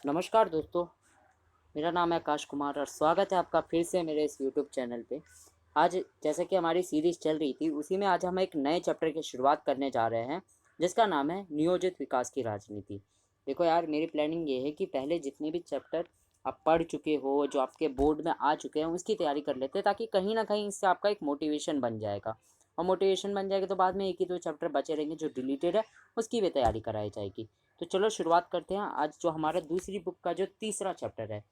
नमस्कार दोस्तों, मेरा नाम है आकाश कुमार और स्वागत है आपका फिर से मेरे इस यूट्यूब चैनल पे। आज जैसे कि हमारी सीरीज़ चल रही थी उसी में आज हम एक नए चैप्टर की शुरुआत करने जा रहे हैं जिसका नाम है नियोजित विकास की राजनीति। देखो यार, मेरी प्लानिंग ये है कि पहले जितने भी चैप्टर आप पढ़ चुके हो, जो आपके बोर्ड में आ चुके हैं, उसकी तैयारी कर लेते हैं ताकि कहीं ना कहीं इससे आपका एक मोटिवेशन बन जाएगा। और मोटिवेशन बन जाएगा तो बाद में एक ही दो चैप्टर बचे रहेंगे जो डिलीटेड है, उसकी भी तैयारी कराई जाएगी। तो चलो शुरुआत करते हैं। आज जो हमारा दूसरी बुक का जो तीसरा चैप्टर है,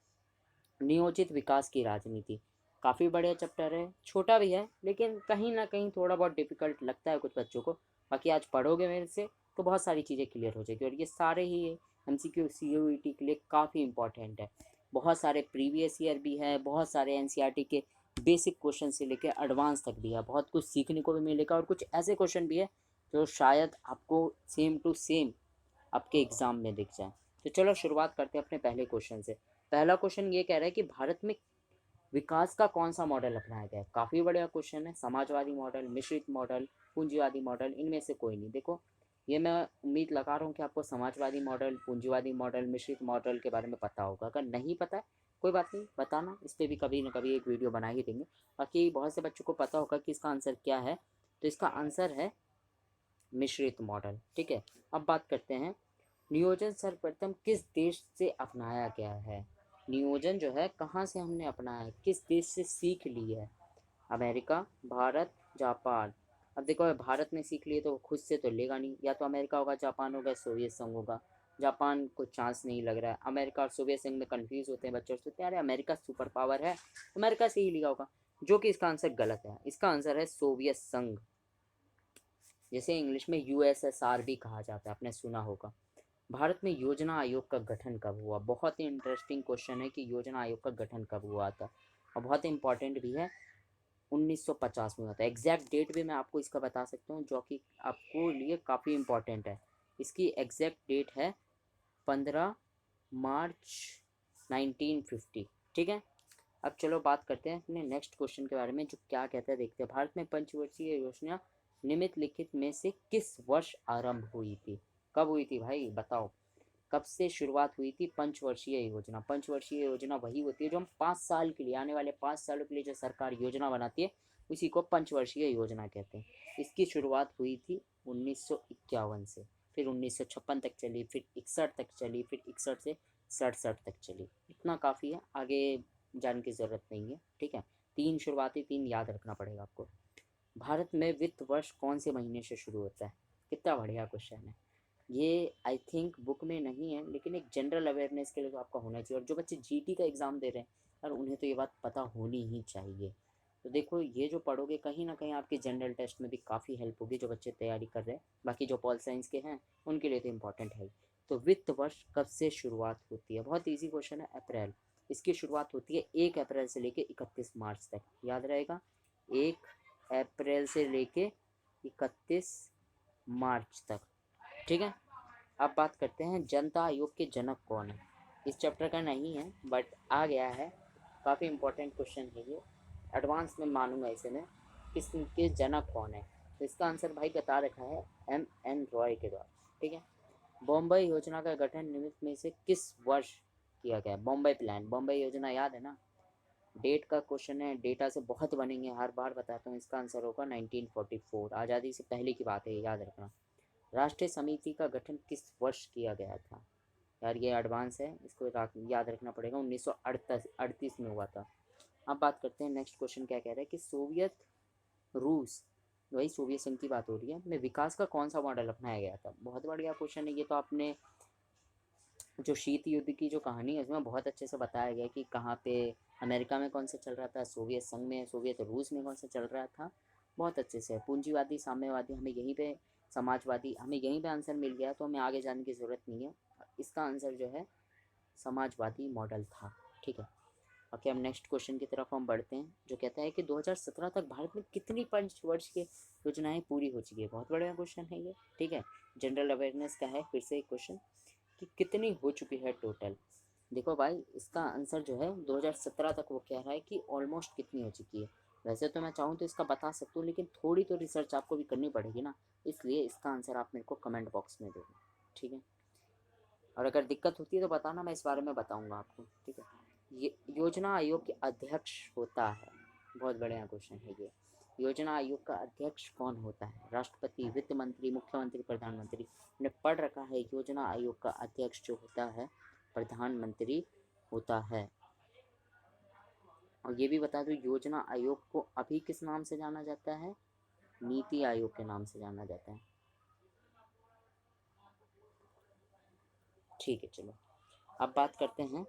नियोजित विकास की राजनीति। काफ़ी बढ़िया चैप्टर है, छोटा भी है लेकिन कहीं ना कहीं थोड़ा बहुत डिफिकल्ट लगता है कुछ बच्चों को। बाकी आज पढ़ोगे मेरे से तो बहुत सारी चीज़ें क्लियर हो जाएगी और ये सारे ही MCQ CUET के लिए काफ़ी इंपॉर्टेंट है। बहुत सारे प्रीवियस ईयर भी है, बहुत सारे NCERT के बेसिक क्वेश्चन से लेकर एडवांस तक भी है। बहुत कुछ सीखने को भी मिलेगा और कुछ ऐसे क्वेश्चन भी है जो शायद आपको सेम टू सेम आपके एग्ज़ाम में दिख जाए। तो चलो शुरुआत करते हैं अपने पहले क्वेश्चन से। पहला क्वेश्चन ये कह रहा है कि भारत में विकास का कौन सा मॉडल अपनाया गया है। काफ़ी बढ़िया क्वेश्चन है। समाजवादी मॉडल, मिश्रित मॉडल, पूंजीवादी मॉडल, इनमें से कोई नहीं। देखो, ये मैं उम्मीद लगा रहा हूँ कि आपको समाजवादी मॉडल, पूंजीवादी मॉडल, मिश्रित मॉडल के बारे में पता होगा। अगर नहीं पता है कोई बात नहीं, बताना, इस पर भी कभी ना कभी एक वीडियो बना ही देंगे। बाकी बहुत से बच्चों को पता होगा कि इसका आंसर क्या है। तो इसका आंसर है मिश्रित मॉडल। ठीक है, अब बात करते हैं नियोजन सर्वप्रथम किस देश से अपनाया गया है। नियोजन जो है कहाँ से हमने अपनाया है, किस देश से सीख ली है। America, Bharat, Japan. अब देखो, भारत ने सीख लिए तो खुद से तो लेगा नहीं, या तो अमेरिका होगा, जापान होगा, सोवियत संघ होगा। जापान को चांस नहीं लग रहा है। अमेरिका और सोवियत संघ में कंफ्यूज होते हैं बच्चे, सोचते हैं अरे अमेरिका सुपर पावर है, अमेरिका से ही लिया होगा, जो कि इसका आंसर गलत है। इसका आंसर है सोवियत संघ, जिसे इंग्लिश में USSR भी कहा जाता है, आपने सुना होगा। भारत में योजना आयोग का गठन कब हुआ। बहुत ही इंटरेस्टिंग क्वेश्चन है कि योजना आयोग का गठन कब हुआ था, और बहुत ही इंपॉर्टेंट भी है। 1950 में हुआ था। एग्जैक्ट डेट भी मैं आपको इसका बता सकता हूँ, जो कि आपको लिए काफ़ी इंपॉर्टेंट है। इसकी एग्जैक्ट डेट है 15 मार्च 1950। ठीक है, अब चलो बात करते हैं अपने नेक्स्ट क्वेश्चन के बारे में, जो क्या कहता है देखते हैं। भारत में पंचवर्षीय योजना निम्नलिखित में से किस वर्ष आरंभ हुई थी। कब हुई थी भाई, बताओ कब से शुरुआत हुई थी पंचवर्षीय योजना। पंचवर्षीय योजना वही होती है जो हम 5 साल के लिए, आने वाले 5 सालों के लिए जो सरकार योजना बनाती है, उसी को पंचवर्षीय योजना कहते हैं। इसकी शुरुआत हुई थी 1951 से, फिर 1956 तक चली, फिर 61 तक चली, फिर 61 से 67 तक चली। इतना काफ़ी है, आगे जाने की ज़रूरत नहीं है। ठीक है, तीन शुरुआती, तीन याद रखना पड़ेगा आपको। भारत में वित्त वर्ष कौन से महीने से शुरू होता है। कितना बढ़िया क्वेश्चन है। ये आई थिंक बुक में नहीं है, लेकिन एक जनरल अवेयरनेस के लिए तो आपका होना चाहिए। और जो बच्चे GT का एग्ज़ाम दे रहे हैं यार, उन्हें तो ये बात पता होनी ही चाहिए। तो देखो, ये जो पढ़ोगे कहीं ना कहीं आपके जनरल टेस्ट में भी काफ़ी हेल्प होगी, जो बच्चे तैयारी कर रहे हैं। बाकी जो पॉल साइंस के हैं उनके लिए तो इम्पॉर्टेंट है। तो वित्त वर्ष कब से शुरुआत होती है। बहुत ईजी क्वेश्चन है, अप्रैल। इसकी शुरुआत होती है 1 अप्रैल से लेके 31 मार्च तक, याद रहेगा। 1 अप्रैल से लेके 31 मार्च तक। ठीक है, अब बात करते हैं जनता आयोग के जनक कौन है। इस चैप्टर का नहीं है बट आ गया है, काफ़ी इंपॉर्टेंट क्वेश्चन है ये। एडवांस में मानूंगा इसे मैं, किसके जनक कौन है। तो इसका आंसर भाई बता रखा है MN रॉय के द्वारा। ठीक है, बॉम्बई योजना का गठन निमित्त में से किस वर्ष किया गया। बॉम्बई प्लान, बॉम्बई योजना याद है ना। डेट का क्वेश्चन है, डेटा से बहुत बनेंगे, हर बार बताता हूँ। इसका आंसर होगा 1944, आज़ादी से पहले की बात है, याद रखना। राष्ट्रीय समिति का गठन किस वर्ष किया गया था। यार ये एडवांस है, इसको याद रखना पड़ेगा। 1938 में हुआ था। अब बात करते हैं नेक्स्ट क्वेश्चन क्या कह रहा है कि सोवियत रूस, वही सोवियत संघ की बात हो रही है, में विकास का कौन सा मॉडल अपनाया गया था। बहुत बढ़िया क्वेश्चन है ये। तो आपने जो शीत युद्ध की जो कहानी है उसमें बहुत अच्छे से बताया गया कि कहाँ पे अमेरिका में कौन सा चल रहा था, सोवियत संघ में, सोवियत रूस में कौन सा चल रहा था। बहुत अच्छे से पूंजीवादी, साम्यवादी, हमें यहीं पे, समाजवादी, हमें यहीं पे आंसर मिल गया, तो हमें आगे जाने की ज़रूरत नहीं है। इसका आंसर जो है समाजवादी मॉडल था। ठीक है, ओके, हम नेक्स्ट क्वेश्चन की तरफ हम बढ़ते हैं, जो कहता है कि 2017 तक भारत में कितनी पंचवर्ष की योजनाएं पूरी हो चुकी है। बहुत बढ़िया क्वेश्चन है ये। ठीक है, जनरल अवेयरनेस का है फिर से एक क्वेश्चन कि कितनी हो चुकी है टोटल। देखो भाई, इसका आंसर जो है 2017 तक वो कह रहा है कि ऑलमोस्ट कितनी हो चुकी है। वैसे तो मैं चाहूँ तो इसका बता सकता हूँ, लेकिन थोड़ी तो रिसर्च आपको भी करनी पड़ेगी ना, इसलिए इसका आंसर आप मेरे को कमेंट बॉक्स में दे दो। ठीक है, और अगर दिक्कत होती है तो बताना, मैं इस बारे में बताऊंगा आपको, ठीक है। ये योजना आयोग के अध्यक्ष होता है, बहुत बढ़िया क्वेश्चन है ये। योजना आयोग का अध्यक्ष कौन होता है? राष्ट्रपति, वित्त मंत्री, मुख्यमंत्री, प्रधानमंत्री। हमने पढ़ रखा है योजना आयोग का अध्यक्ष जो होता है प्रधानमंत्री होता है। और ये भी बता दूं, योजना आयोग को अभी किस नाम से जाना जाता है? नीति आयोग के नाम से जाना जाता है। ठीक है, चलो अब बात करते हैं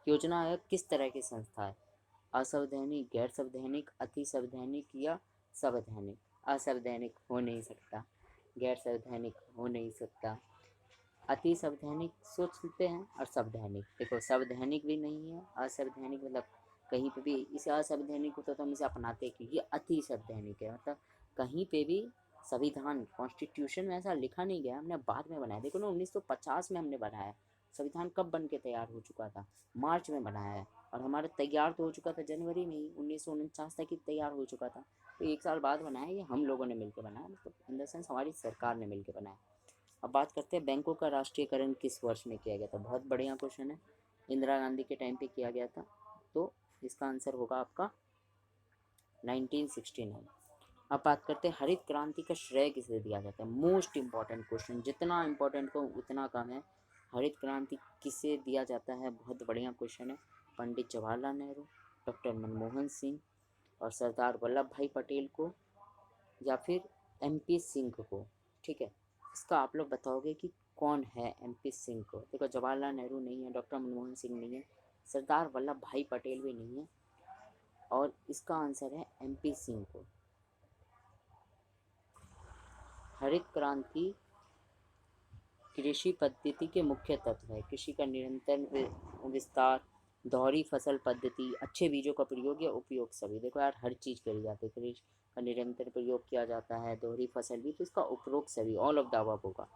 योजना आयोग किस तरह की संस्था है? असंवैधानिक, गैर संवैधानिक, अति संवैधानिक या संवैधानिक? असंवैधानिक हो नहीं सकता, गैर संवैधानिक हो नहीं सकता, अति संवैधानिक सोच सकते हैं, और संवैधानिक। देखो संवैधानिक भी नहीं है, असंवैधानिक मतलब कहीं पे भी इसे असंवैधानिक होता तो हम इसे अपनाते कि ये अति संवैधानिक है, मतलब कहीं पे भी संविधान कॉन्स्टिट्यूशन में ऐसा लिखा नहीं गया, हमने बाद में बनाया। देखो ना 1950 में हमने बनाया, संविधान कब बन के तैयार हो चुका था? मार्च में बनाया है, और हमारा तैयार तो हो चुका था जनवरी में ही, 1949 तक ही तैयार हो चुका था। तो 1 साल बाद बनाया, ये हम लोगों ने मिलकर बनाया, मतलब इन द सेंस हमारी सरकार ने मिलकर बनाया। अब बात करते हैं बैंकों का राष्ट्रीयकरण किस वर्ष में किया गया था? बहुत बढ़िया क्वेश्चन है। इंदिरा गांधी के टाइम पे किया गया था, तो इसका आंसर होगा आपका 1969। अब बात करते हैं हरित क्रांति का श्रेय किसे दिया जाता है? मोस्ट इम्पॉर्टेंट क्वेश्चन, जितना इम्पोर्टेंट हो उतना कम है। हरित क्रांति किसे दिया जाता है? बहुत बढ़िया क्वेश्चन है। पंडित जवाहरलाल नेहरू, डॉक्टर मनमोहन सिंह और सरदार वल्लभ भाई पटेल को, या फिर MP सिंह को, ठीक है। इसका आप लोग बताओगे कि कौन है MP सिंह को? देखो जवाहरलाल नेहरू नहीं है, डॉक्टर मनमोहन सिंह नहीं है, सरदार वल्लभ भाई पटेल भी नहीं है, और इसका आंसर है MP सिंह को। हरित क्रांति कृषि पद्धति के मुख्य तत्व है। कृषि का निरंतर विस्तार, दोहरी फसल पद्धति, अच्छे बीजों का प्रयोग या उपयोग सभी। देखो यार हर चीज़ करी जाती है, कृषि का निरंतर प्रयोग किया जाता है, दोहरी फसल भी, तो इसका उपरोक्त सभी, ऑल ऑफ द अबव होगा।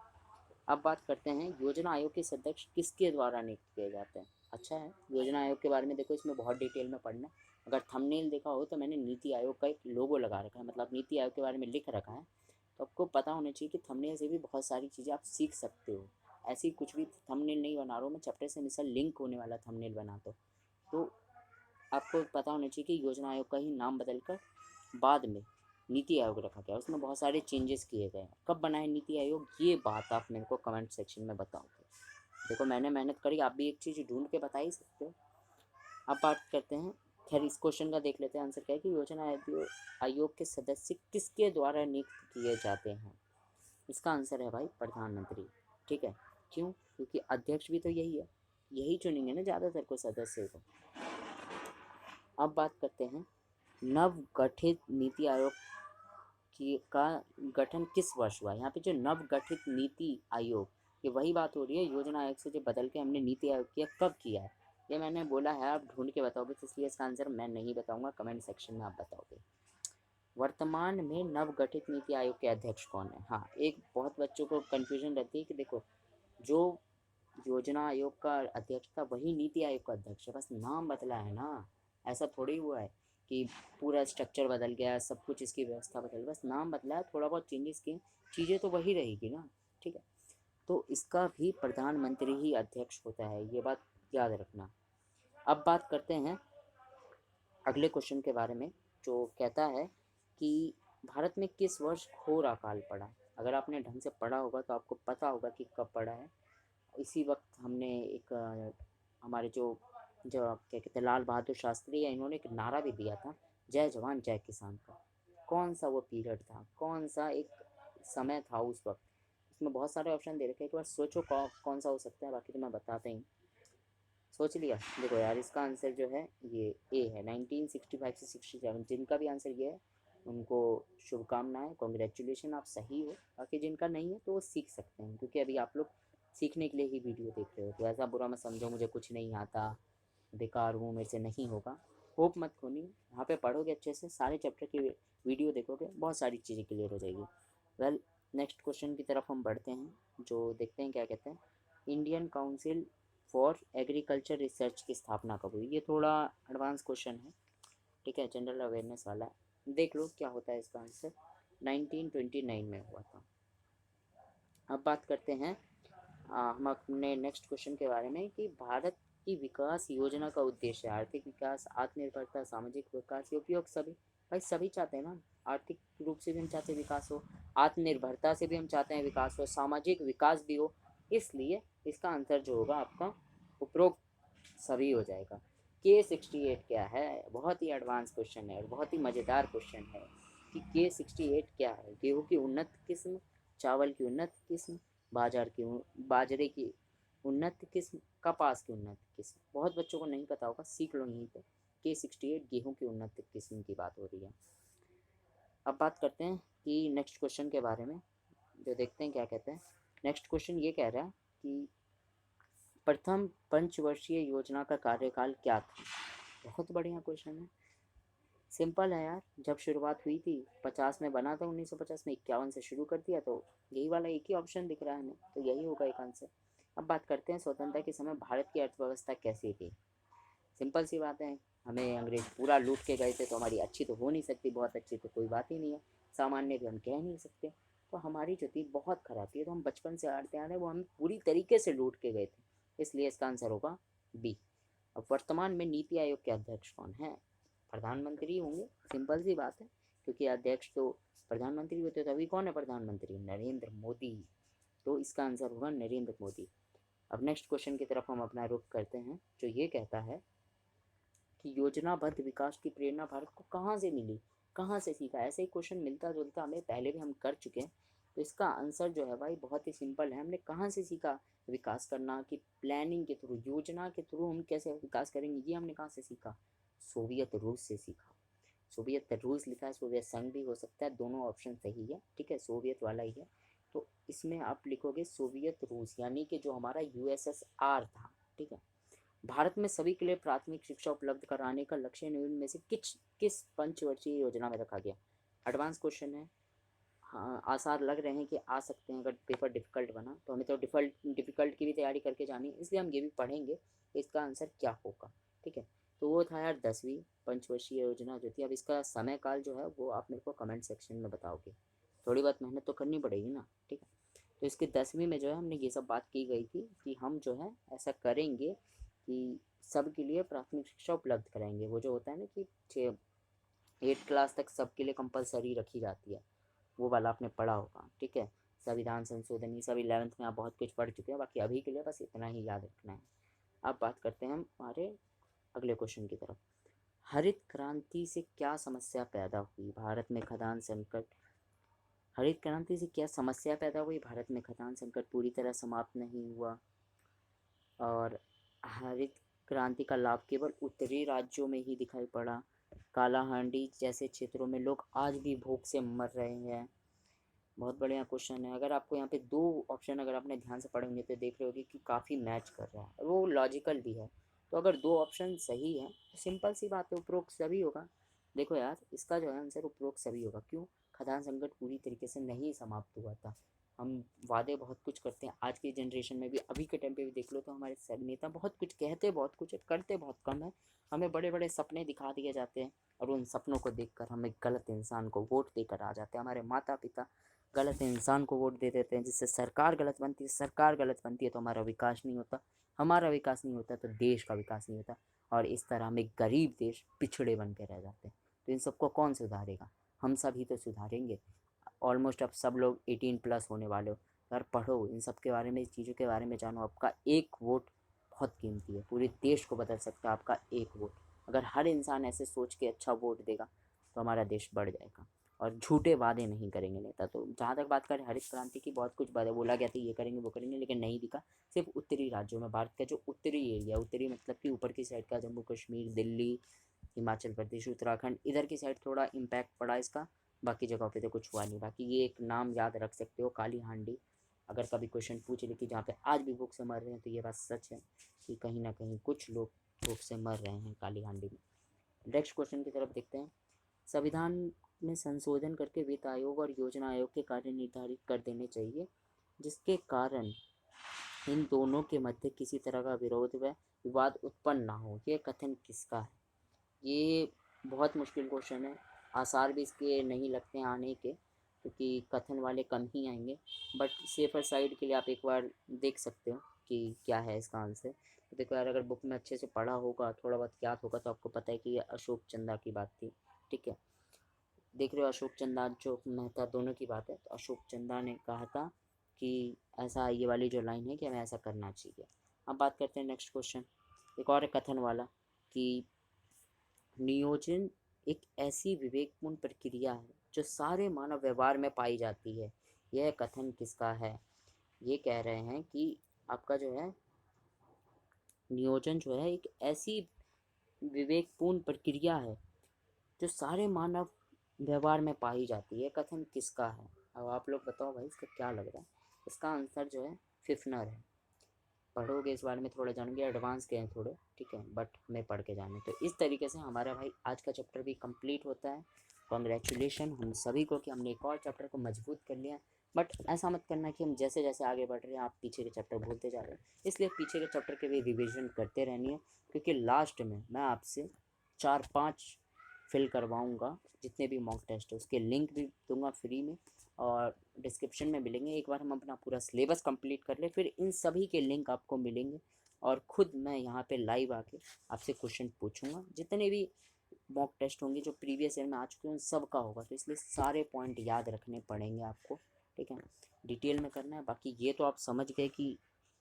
अब बात करते हैं योजना आयोग के सदस्य किसके द्वारा नियुक्त किए जाते हैं? अच्छा है, योजना आयोग के बारे में देखो, इसमें बहुत डिटेल में पढ़ना। अगर थंबनेल देखा हो तो मैंने नीति आयोग का एक लोगो लगा रखा है, मतलब नीति आयोग के बारे में लिख रखा है, तो आपको पता होना चाहिए कि थंबनेल से भी बहुत सारी चीज़ें आप सीख सकते हो। ऐसी कुछ भी थंबनेल नहीं बना रहा हूँ मैं, चैप्टर से हमेशा लिंक होने वाला थंबनेल बनाता हूँ। तो आपको पता होना चाहिए कि योजना आयोग का ही नाम बदलकर बाद में नीति आयोग रखा गया, उसमें बहुत सारे चेंजेस किए गए। कब बनाए नीति आयोग, ये बात आप मेरे को कमेंट सेक्शन में बताओगे। देखो मैंने मेहनत करी, आप भी एक चीज़ ढूंढ के बता ही सकते हो। अब बात करते हैं, खैर इस क्वेश्चन का देख लेते हैं आंसर क्या है, कि योजना आयोग के सदस्य किसके द्वारा नियुक्त किए जाते हैं? इसका आंसर है भाई प्रधानमंत्री, ठीक है। क्यों? क्योंकि अध्यक्ष भी तो यही है, यही चुनेंगे ना ज़्यादातर को सदस्य को। अब बात करते हैं नव गठित नीति आयोग की का गठन किस वर्ष हुआ? यहाँ पे जो नव गठित नीति आयोग, ये वही बात हो रही है, योजना आयोग से जो बदल के हमने नीति आयोग किया, कब किया है? ये मैंने बोला है, आप ढूंढ के बताओगे, तो इसलिए इसका आंसर मैं नहीं बताऊंगा, कमेंट सेक्शन में आप बताओगे। वर्तमान में नवगठित नीति आयोग के अध्यक्ष कौन है? हाँ, एक बहुत बच्चों को कन्फ्यूजन रहती है कि देखो जो योजना आयोग का अध्यक्ष था वही नीति आयोग का अध्यक्ष है, बस नाम बदला है ना। ऐसा थोड़ी हुआ है कि पूरा स्ट्रक्चर बदल गया, सब कुछ इसकी व्यवस्था बदल, बस नाम बदला है, थोड़ा बहुत चेंजेस किए, चीज़ें तो वही रहेगी ना, ठीक है। तो इसका भी प्रधानमंत्री ही अध्यक्ष होता है, ये बात याद रखना। अब बात करते हैं अगले क्वेश्चन के बारे में, जो कहता है कि भारत में किस वर्ष घोर अकाल पड़ा? अगर आपने ढंग से पढ़ा होगा तो आपको पता होगा कि कब पड़ा है। इसी वक्त हमने एक हमारे जो जो क्या कहते हैं लाल बहादुर शास्त्री है, इन्होंने एक नारा भी दिया था, जय जवान जय किसान का। कौन सा वो पीरियड था, कौन सा एक समय था उस वक्त? इसमें बहुत सारे ऑप्शन दे रखे हैं, एक बार सोचो कौन सा हो सकता है, बाकी तो मैं बताता ही। सोच लिया? देखो यार इसका आंसर जो है ये ए है, 1965 से 67। जिनका भी आंसर ये है उनको शुभकामनाएं, कॉन्ग्रेचुलेशन, आप सही हो। बाकी जिनका नहीं है तो वो सीख सकते हैं, क्योंकि अभी आप लोग सीखने के लिए ही वीडियो देख रहे हो, तो ऐसा बुरा मत समझो मुझे कुछ नहीं आता, बेकार हूँ, मेरे से नहीं होगा। होप मत खोनी, यहाँ पे पढ़ोगे अच्छे से, सारे चैप्टर की वीडियो देखोगे, बहुत सारी चीज़ें क्लियर हो जाएगी। वेल, नेक्स्ट क्वेश्चन की तरफ हम बढ़ते हैं, जो देखते हैं क्या कहते हैं। Indian council for agriculture research की स्थापना कब हुई? ये थोड़ा एडवांस क्वेश्चन है, ठीक है, जनरल अवेयरनेस वाला है, देख लो क्या होता है इसका आंसर। 1929 में हुआ था। अब बात करते हैं हम अपने नेक्स्ट क्वेश्चन के बारे में कि भारत की विकास योजना का उद्देश्य है आर्थिक विकास, आत्मनिर्भरता, सामाजिक विकास, ये उपयोग सभी। भाई सभी चाहते हैं ना, आर्थिक रूप से भी हम चाहते हैं विकास हो, आत्मनिर्भरता से भी हम चाहते हैं विकास हो, सामाजिक विकास भी हो। इसलिए इसका आंसर जो होगा आपका उपरोक्त सभी हो जाएगा। K68 क्या है? बहुत ही एडवांस क्वेश्चन है और बहुत ही मज़ेदार क्वेश्चन है कि K68 क्या है। गेहूँ की उन्नत किस्म, चावल की उन्नत किस्म, बाजरे की उन्नत किस्म, कपास की उन्नत किस्म। बहुत बच्चों को नहीं पता होगा, सीख लो यहीं पे। K68 गेहूँ की उन्नत किस्म की बात हो रही है। अब बात करते हैं कि नेक्स्ट क्वेश्चन के बारे में, जो देखते हैं क्या कहते हैं। नेक्स्ट क्वेश्चन ये कह रहा है कि प्रथम पंचवर्षीय योजना का कार्यकाल क्या था? बहुत बढ़िया क्वेश्चन है, सिंपल है यार। जब शुरुआत हुई थी 50 में बना था, 1950 में, 51 से शुरू कर दिया, तो यही वाला एक ही ऑप्शन दिख रहा है हमें, तो यही होगा एक आंसर। अब बात करते हैं स्वतंत्रता के समय भारत की अर्थव्यवस्था कैसी थी। सिंपल सी बात है, हमें अंग्रेज पूरा लूट के गए थे, तो हमारी अच्छी तो हो नहीं सकती, बहुत अच्छी तो कोई बात ही नहीं है, सामान्य भी हम कह नहीं सकते। तो हमारी जो थी बहुत ख़राब थी, तो हम बचपन से आते आ रहे हैं, वो हमें पूरी तरीके से लूट के गए थे, इसलिए इसका आंसर होगा बी। अब वर्तमान में नीति आयोग के अध्यक्ष कौन है? प्रधानमंत्री होंगे, सिंपल सी बात है, क्योंकि अध्यक्ष तो प्रधानमंत्री होते, तो अभी कौन है प्रधानमंत्री? नरेंद्र मोदी। तो इसका आंसर होगा नरेंद्र मोदी। अब नेक्स्ट क्वेश्चन की तरफ हम अपना रुख करते हैं, जो ये कहता है कि योजनाबद्ध विकास की प्रेरणा भारत को कहाँ से मिली, कहाँ से सीखा। ऐसे ही क्वेश्चन मिलता जुलता हमें पहले भी हम कर चुके हैं, तो इसका आंसर जो है भाई बहुत ही सिंपल है। हमने कहाँ से सीखा विकास करना, कि प्लानिंग के थ्रू, योजना के थ्रू हम कैसे विकास करेंगे, ये हमने कहाँ से सीखा? सोवियत रूस से सीखा। सोवियत रूस लिखा है, सोवियत संघ भी हो सकता है, दोनों ऑप्शन सही है, ठीक है, सोवियत वाला ही है। तो इसमें आप लिखोगे सोवियत रूस, यानी कि जो हमारा USSR था, ठीक है। भारत में सभी के लिए प्राथमिक शिक्षा उपलब्ध कराने का लक्ष्य निम्न में से किस पंचवर्षीय योजना में रखा गया? एडवांस क्वेश्चन है, हाँ आसार लग रहे हैं कि आ सकते हैं, अगर पेपर डिफ़िकल्ट बना तो हमें तो डिफ़िकल्ट की भी तैयारी करके जानी है, इसलिए हम ये भी पढ़ेंगे इसका आंसर क्या होगा, ठीक है। तो वो था यार 10वीं पंचवर्षीय योजना जो थी। अब इसका समय काल जो है वो आप मेरे को कमेंट सेक्शन में बताओगे, थोड़ी बहुत मेहनत तो करनी पड़ेगी ना, ठीक है। तो इसके 10वीं में जो है हमने ये सब बात की गई थी कि हम जो है ऐसा करेंगे कि सबके लिए प्राथमिक शिक्षा उपलब्ध कराएंगे। वो जो होता है ना कि 8 क्लास तक सबके लिए कंपलसरी रखी जाती है, वो वाला आपने पढ़ा होगा, ठीक है। संविधान संशोधन ये सब 11th में आप बहुत कुछ पढ़ चुके हैं, बाकी अभी के लिए बस इतना ही याद रखना है। अब बात करते हैं हम हमारे अगले क्वेश्चन की तरफ। हरित क्रांति से क्या समस्या पैदा हुई भारत में? खदान संकट। हरित क्रांति से क्या समस्या पैदा हुई भारत में? खदान संकट पूरी तरह समाप्त नहीं हुआ, और हरित क्रांति का लाभ केवल उत्तरी राज्यों में ही दिखाई पड़ा। कालाहांडी जैसे क्षेत्रों में लोग आज भी भूख से मर रहे हैं। बहुत बढ़िया क्वेश्चन है। अगर आपको यहाँ पे दो ऑप्शन अगर आपने ध्यान से पढ़े होंगे तो देख रहे होगे कि काफ़ी मैच कर रहा है, वो लॉजिकल भी है। तो अगर दो ऑप्शन सही है तो सिंपल सी बात है, उपरोक्त सभी होगा। देखो यार, इसका जो है आंसर उपरोक्त सभी होगा। क्यों? खदान संकट पूरी तरीके से नहीं समाप्त हुआ था। हम वादे बहुत कुछ करते हैं, आज की जनरेशन में भी, अभी के टाइम पे भी देख लो तो हमारे सब नेता बहुत कुछ कहते, बहुत कुछ करते, बहुत कम है। हमें बड़े बड़े सपने दिखा दिए जाते हैं और उन सपनों को देखकर हमें गलत इंसान को वोट देकर आ जाते हैं। हमारे माता पिता गलत इंसान को वोट दे देते हैं, जिससे सरकार गलत बनती है। सरकार गलत बनती है तो हमारा विकास नहीं होता, हमारा विकास नहीं होता तो देश का विकास नहीं होता, और इस तरह हम एक गरीब देश पिछड़े बन के रह जाते हैं। तो इन सबको कौन सुधारेगा? हम सभी तो सुधारेंगे। ऑलमोस्ट अब सब लोग 18+ होने वाले हो यार, पढ़ो इन सब के बारे में, इस चीज़ों के बारे में जानो। आपका एक वोट बहुत कीमती है, पूरे देश को बदल सकता है आपका एक वोट। अगर हर इंसान ऐसे सोच के अच्छा वोट देगा तो हमारा देश बढ़ जाएगा, और झूठे वादे नहीं करेंगे नेता। तो जहाँ तक बात करें हरित क्रांति की, बहुत कुछ बात बोला गया था ये करेंगे वो करेंगे, लेकिन नहीं दिखा। सिर्फ उत्तरी राज्यों में, भारत का जो उत्तरी एरिया, उत्तरी मतलब कि ऊपर की साइड का, जम्मू कश्मीर, दिल्ली, हिमाचल प्रदेश, उत्तराखंड, इधर की साइड थोड़ा इम्पैक्ट पड़ा इसका, बाकी जगहों पे तो कुछ हुआ नहीं। बाकी ये एक नाम याद रख सकते हो, काली हांडी। अगर कभी क्वेश्चन पूछ ले कि जहाँ पे आज भी भूख से मर रहे हैं, तो ये बात सच है कि कहीं ना कहीं कुछ लोग भूख से मर रहे हैं काली हांडी में। नेक्स्ट क्वेश्चन की तरफ देखते हैं। संविधान में संशोधन करके वित्त आयोग और योजना आयोग के कार्य निर्धारित कर देने चाहिए, जिसके कारण इन दोनों के मध्य किसी तरह का विरोध व विवाद उत्पन्न ना हो। ये कथन किसका है? ये बहुत मुश्किल क्वेश्चन है, आसार भी इसके नहीं लगते हैं आने के, क्योंकि कथन वाले कम ही आएंगे, बट सेफर साइड के लिए आप एक बार देख सकते हो कि क्या है इसका आंसर। तो देखो यार, अगर बुक में अच्छे से पढ़ा होगा, थोड़ा बहुत याद होगा, तो आपको पता है कि ये अशोक चंदा की बात थी। ठीक है, देख रहे हो, अशोक चंदा अशोक मेहता दोनों की बात है। तो अशोक चंदा ने कहा था कि ऐसा, ये वाली जो लाइन है कि हमें ऐसा करना चाहिए। अब बात करते हैं नेक्स्ट क्वेश्चन, एक और है कथन वाला कि नियोजन एक ऐसी विवेकपूर्ण प्रक्रिया है जो सारे मानव व्यवहार में पाई जाती है। यह कथन किसका है? ये कह रहे हैं कि आपका जो है नियोजन जो है एक ऐसी विवेकपूर्ण प्रक्रिया है जो सारे मानव व्यवहार में पाई जाती है। कथन किसका है? अब आप लोग बताओ भाई, इसका क्या लग रहा है? इसका आंसर जो है फिफ्नर है। पढ़ोगे इस बारे में थोड़ा जानोगे, एडवांस के हैं थोड़े, ठीक है, बट मैं पढ़ के जाने। तो इस तरीके से हमारा भाई आज का चैप्टर भी कंप्लीट होता है। कॉन्ग्रेचुलेशन हम सभी को कि हमने एक और चैप्टर को मजबूत कर लिया। बट ऐसा मत करना कि हम जैसे जैसे आगे बढ़ रहे हैं आप पीछे के चैप्टर भूलते जा रहे हैं। इसलिए पीछे के चैप्टर के भी रिविजन करते रहनी है, क्योंकि लास्ट में मैं आपसे 4-5 फिल करवाऊँगा। जितने भी मॉक टेस्ट है उसके लिंक भी दूंगा फ्री में, और डिस्क्रिप्शन में मिलेंगे। एक बार हम अपना पूरा सिलेबस कंप्लीट कर ले, फिर इन सभी के लिंक आपको मिलेंगे, और ख़ुद मैं यहाँ पे लाइव आके आपसे क्वेश्चन पूछूंगा। जितने भी मॉक टेस्ट होंगे जो प्रीवियस ईयर में आ चुके हैं उन सब का होगा, तो इसलिए सारे पॉइंट याद रखने पड़ेंगे आपको। ठीक है, डिटेल में करना है। बाकी ये तो आप समझ गए कि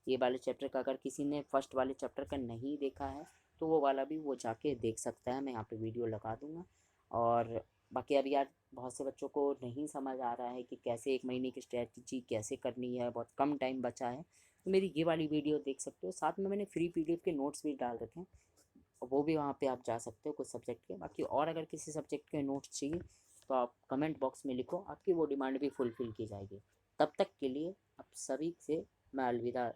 ये वाले चैप्टर का अगर किसी ने फर्स्ट वाले चैप्टर का नहीं देखा है तो वो वाला भी वो जाके देख सकता है, मैं यहाँ पे वीडियो लगा दूँगा। और बाकी अब यार बहुत से बच्चों को नहीं समझ आ रहा है कि कैसे 1 महीने की स्ट्रैटेजी कैसे करनी है, बहुत कम टाइम बचा है, तो मेरी ये वाली वीडियो देख सकते हो। साथ में मैंने फ्री PDF के नोट्स भी डाल रखे हैं, वो भी वहाँ पे आप जा सकते हो कुछ सब्जेक्ट के। बाकी और अगर किसी सब्जेक्ट के नोट्स चाहिए तो आप कमेंट बॉक्स में लिखो, आपकी वो डिमांड भी फुलफ़िल की जाएगी। तब तक के लिए आप सभी से मैं अलविदा